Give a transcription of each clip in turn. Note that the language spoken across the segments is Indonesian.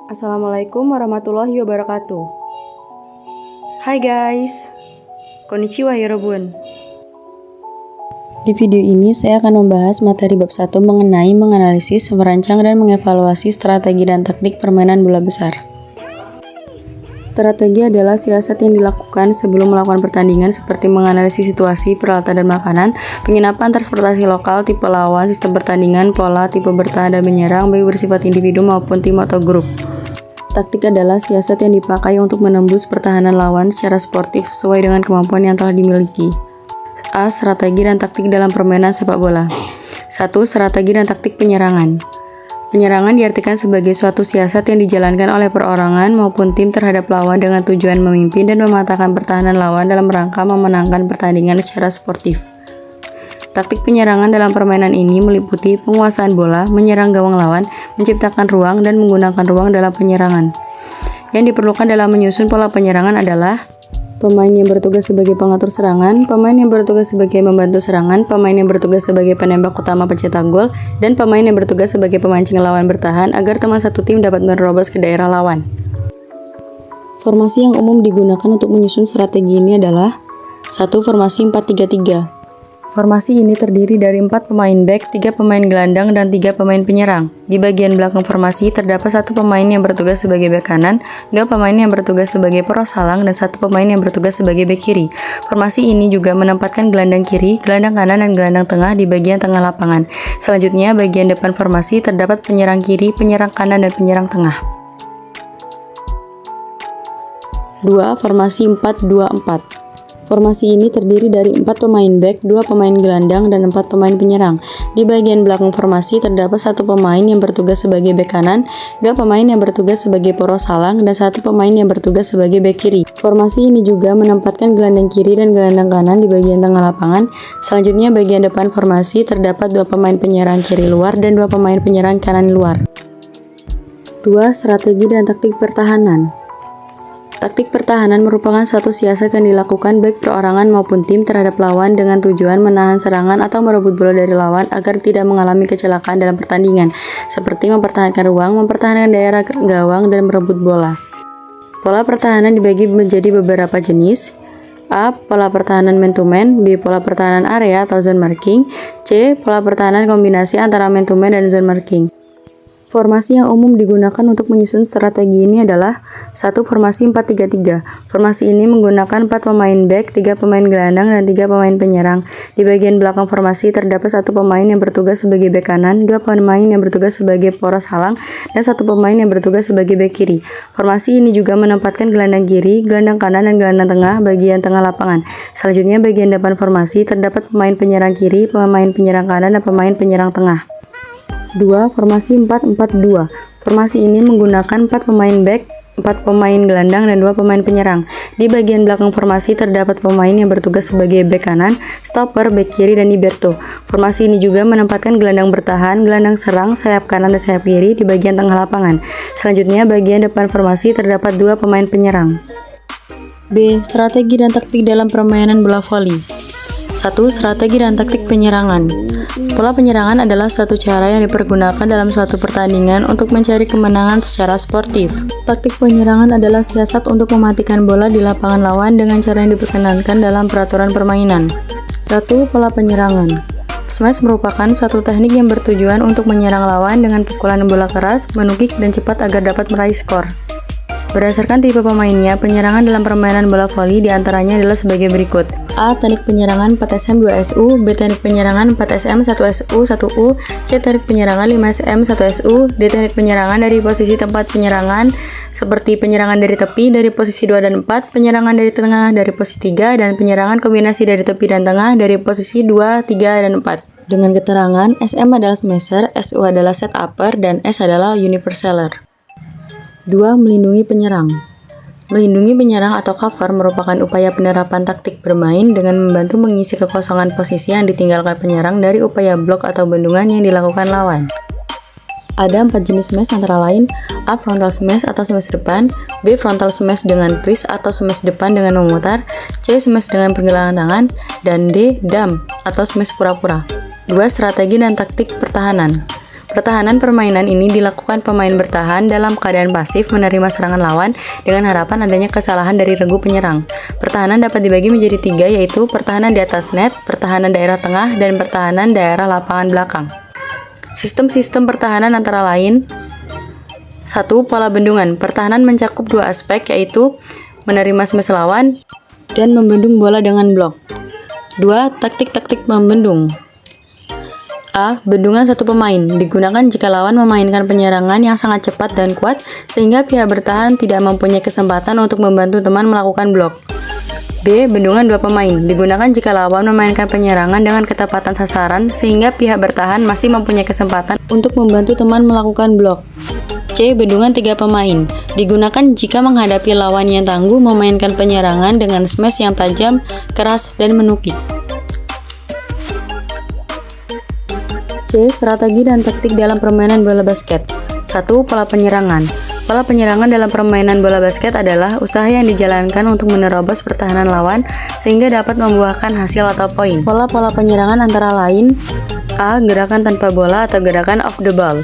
Assalamualaikum warahmatullahi wabarakatuh. Hai guys, konnichiwa yorobun. Di video ini saya akan membahas materi bab 1 mengenai menganalisis, merancang, dan mengevaluasi strategi dan taktik permainan bola besar. Strategi adalah siasat yang dilakukan sebelum melakukan pertandingan seperti menganalisis situasi, peralatan dan makanan, penginapan, transportasi lokal, tipe lawan, sistem pertandingan, pola, tipe bertahan dan menyerang, baik bersifat individu maupun tim atau grup. Taktik adalah siasat yang dipakai untuk menembus pertahanan lawan secara sportif sesuai dengan kemampuan yang telah dimiliki. A. Strategi dan taktik dalam permainan sepak bola. 1. Strategi dan taktik penyerangan. Penyerangan diartikan sebagai suatu siasat yang dijalankan oleh perorangan maupun tim terhadap lawan dengan tujuan memimpin dan mematahkan pertahanan lawan dalam rangka memenangkan pertandingan secara sportif. Taktik penyerangan dalam permainan ini meliputi penguasaan bola, menyerang gawang lawan, menciptakan ruang, dan menggunakan ruang dalam penyerangan. Yang diperlukan dalam menyusun pola penyerangan adalah pemain yang bertugas sebagai pengatur serangan, pemain yang bertugas sebagai membantu serangan, pemain yang bertugas sebagai penembak utama pencetak gol, dan pemain yang bertugas sebagai pemancing lawan bertahan agar teman satu tim dapat menerobos ke daerah lawan. Formasi yang umum digunakan untuk menyusun strategi ini adalah 1. Formasi 4-3-3. Formasi ini terdiri dari 4 pemain back, 3 pemain gelandang, dan 3 pemain penyerang. Di bagian belakang formasi terdapat 1 pemain yang bertugas sebagai bek kanan, 2 pemain yang bertugas sebagai poros salang, dan 1 pemain yang bertugas sebagai bek kiri. Formasi ini juga menempatkan gelandang kiri, gelandang kanan, dan gelandang tengah di bagian tengah lapangan. Selanjutnya, bagian depan formasi terdapat penyerang kiri, penyerang kanan, dan penyerang tengah. 2. Formasi 4-2-4. Formasi ini terdiri dari 4 pemain back, 2 pemain gelandang, dan 4 pemain penyerang. Di bagian belakang formasi terdapat 1 pemain yang bertugas sebagai bek kanan, 2 pemain yang bertugas sebagai poros salang, dan 1 pemain yang bertugas sebagai bek kiri. Formasi ini juga menempatkan gelandang kiri dan gelandang kanan di bagian tengah lapangan. Selanjutnya, bagian depan formasi terdapat 2 pemain penyerang kiri luar dan 2 pemain penyerang kanan luar. 2. Strategi dan taktik pertahanan. Taktik pertahanan merupakan suatu siasat yang dilakukan baik perorangan maupun tim terhadap lawan dengan tujuan menahan serangan atau merebut bola dari lawan agar tidak mengalami kecelakaan dalam pertandingan, seperti mempertahankan ruang, mempertahankan daerah gawang, dan merebut bola. Pola pertahanan dibagi menjadi beberapa jenis. A. Pola pertahanan man-to-man, B. Pola pertahanan area atau zone marking, C. Pola pertahanan kombinasi antara man-to-man dan zone marking. Formasi yang umum digunakan untuk menyusun strategi ini adalah 1. Formasi 4-3-3. Formasi ini menggunakan 4 pemain back, 3 pemain gelandang, dan 3 pemain penyerang. Di bagian belakang formasi terdapat 1 pemain yang bertugas sebagai bek kanan, 2 pemain yang bertugas sebagai poros halang, dan 1 pemain yang bertugas sebagai bek kiri. Formasi ini juga menempatkan gelandang kiri, gelandang kanan, dan gelandang tengah bagian tengah lapangan. Selanjutnya, bagian depan formasi terdapat pemain penyerang kiri, pemain penyerang kanan, dan pemain penyerang tengah. 2. Formasi 4-4-2. Formasi ini menggunakan 4 pemain back, 4 pemain gelandang, dan 2 pemain penyerang. Di bagian belakang formasi terdapat pemain yang bertugas sebagai bek kanan, stopper, bek kiri, dan libero. Formasi ini juga menempatkan gelandang bertahan, gelandang serang, sayap kanan, dan sayap kiri di bagian tengah lapangan. Selanjutnya, bagian depan formasi terdapat 2 pemain penyerang. B. Strategi dan taktik dalam permainan bola voli. 1. Strategi dan taktik penyerangan. Pola penyerangan adalah suatu cara yang dipergunakan dalam suatu pertandingan untuk mencari kemenangan secara sportif. Taktik penyerangan adalah siasat untuk mematikan bola di lapangan lawan dengan cara yang diperkenankan dalam peraturan permainan. 1. Pola penyerangan. Smash merupakan suatu teknik yang bertujuan untuk menyerang lawan dengan pukulan bola keras, menukik, dan cepat agar dapat meraih skor. Berdasarkan tipe pemainnya, penyerangan dalam permainan bola voli diantaranya adalah sebagai berikut. A. Teknik penyerangan 4SM 2SU, B. Teknik penyerangan 4SM 1SU 1U, C. Teknik penyerangan 5SM 1SU, D. Teknik penyerangan dari posisi tempat penyerangan seperti penyerangan dari tepi dari posisi 2 dan 4, penyerangan dari tengah dari posisi 3, dan penyerangan kombinasi dari tepi dan tengah dari posisi 2, 3, dan 4. Dengan keterangan, SM adalah smasher, SU adalah set upper, dan S adalah universaler. 2. Melindungi penyerang. Melindungi penyerang atau cover merupakan upaya penerapan taktik bermain dengan membantu mengisi kekosongan posisi yang ditinggalkan penyerang dari upaya blok atau bendungan yang dilakukan lawan. Ada 4 jenis smash antara lain A. Frontal smash atau smash depan, B. Frontal smash dengan twist atau smash depan dengan memutar, C. Smash dengan pergelangan tangan, dan D. Dump atau smash pura-pura. 2. Strategi dan taktik pertahanan. Pertahanan permainan ini dilakukan pemain bertahan dalam keadaan pasif menerima serangan lawan dengan harapan adanya kesalahan dari regu penyerang. Pertahanan dapat dibagi menjadi 3, yaitu pertahanan di atas net, pertahanan daerah tengah, dan pertahanan daerah lapangan belakang. Sistem-sistem pertahanan antara lain: 1. Pola bendungan. Pertahanan mencakup 2 aspek, yaitu menerima smash lawan dan membendung bola dengan blok. 2. Taktik-taktik membendung. A. Bendungan satu pemain digunakan jika lawan memainkan penyerangan yang sangat cepat dan kuat sehingga pihak bertahan tidak mempunyai kesempatan untuk membantu teman melakukan blok. B. Bendungan dua pemain digunakan jika lawan memainkan penyerangan dengan ketepatan sasaran sehingga pihak bertahan masih mempunyai kesempatan untuk membantu teman melakukan blok. C. Bendungan 3 pemain digunakan jika menghadapi lawan yang tangguh memainkan penyerangan dengan smash yang tajam, keras, dan menukik. C. Strategi dan taktik dalam permainan bola basket. 1. Pola penyerangan. Pola penyerangan dalam permainan bola basket adalah usaha yang dijalankan untuk menerobos pertahanan lawan sehingga dapat membuahkan hasil atau poin. Pola-pola penyerangan antara lain: A. Gerakan tanpa bola atau gerakan off the ball.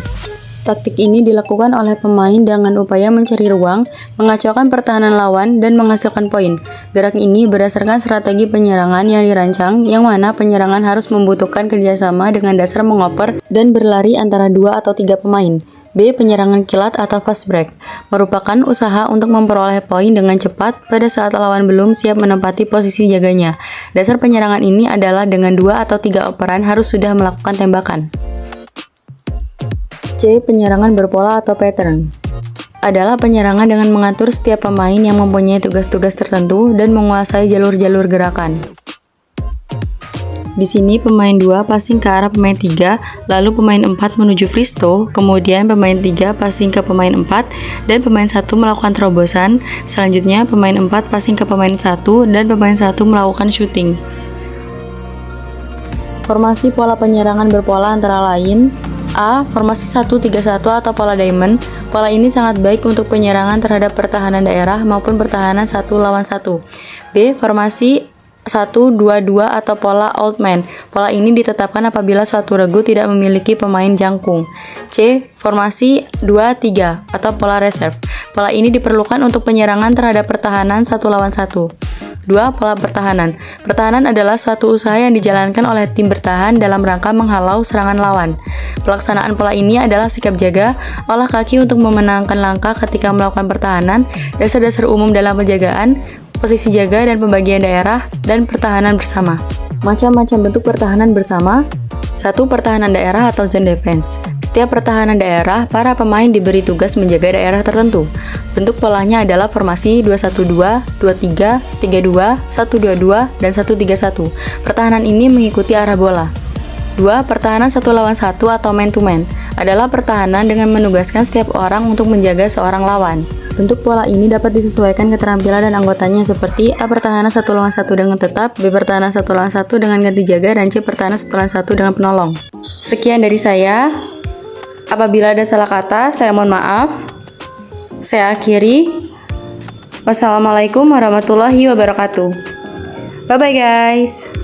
Taktik ini dilakukan oleh pemain dengan upaya mencari ruang, mengacaukan pertahanan lawan, dan menghasilkan poin. Gerak ini berdasarkan strategi penyerangan yang dirancang, yang mana penyerangan harus membutuhkan kerjasama dengan dasar mengoper dan berlari antara 2 atau 3 pemain. B. Penyerangan kilat atau fast break merupakan usaha untuk memperoleh poin dengan cepat pada saat lawan belum siap menempati posisi jaganya. Dasar penyerangan ini adalah dengan 2 atau 3 operan harus sudah melakukan tembakan. C. Penyerangan berpola atau pattern adalah penyerangan dengan mengatur setiap pemain yang mempunyai tugas-tugas tertentu dan menguasai jalur-jalur gerakan. Di sini pemain 2 passing ke arah pemain 3, lalu pemain 4 menuju free throw, kemudian pemain 3 passing ke pemain 4, dan pemain 1 melakukan terobosan. Selanjutnya pemain 4 passing ke pemain 1, dan pemain 1 melakukan shooting. Formasi pola penyerangan berpola antara lain: A. Formasi 1-3-1 atau pola diamond. Pola ini sangat baik untuk penyerangan terhadap pertahanan daerah maupun pertahanan 1 lawan 1. B. Formasi 1-2-2 atau pola old man. Pola ini ditetapkan apabila suatu regu tidak memiliki pemain jangkung. C. Formasi 2-3 atau pola reserve. Pola ini diperlukan untuk penyerangan terhadap pertahanan 1 lawan 1. 2. Pola pertahanan. Pertahanan adalah suatu usaha yang dijalankan oleh tim bertahan dalam rangka menghalau serangan lawan. Pelaksanaan pola ini adalah sikap jaga, olah kaki untuk memenangkan langkah ketika melakukan pertahanan, dasar-dasar umum dalam penjagaan, posisi jaga dan pembagian daerah, dan pertahanan bersama. Macam-macam bentuk pertahanan bersama. 1. Pertahanan daerah atau zone defense. Setiap pertahanan daerah, para pemain diberi tugas menjaga daerah tertentu. Bentuk polanya adalah formasi 2-1-2, 2-3, 3-2, 1-2-2, dan 1-3-1. Pertahanan ini mengikuti arah bola. 2. Pertahanan 1 lawan 1 atau man-to-man adalah pertahanan dengan menugaskan setiap orang untuk menjaga seorang lawan. Bentuk pola ini dapat disesuaikan keterampilan dan anggotanya seperti A. Pertahanan 1 lawan 1 dengan tetap, B. Pertahanan 1 lawan 1 dengan ganti jaga, dan C. Pertahanan 1 lawan 1 dengan penolong. Sekian dari saya. Apabila ada salah kata, saya mohon maaf. Saya akhiri. Wassalamualaikum warahmatullahi wabarakatuh. Bye-bye guys.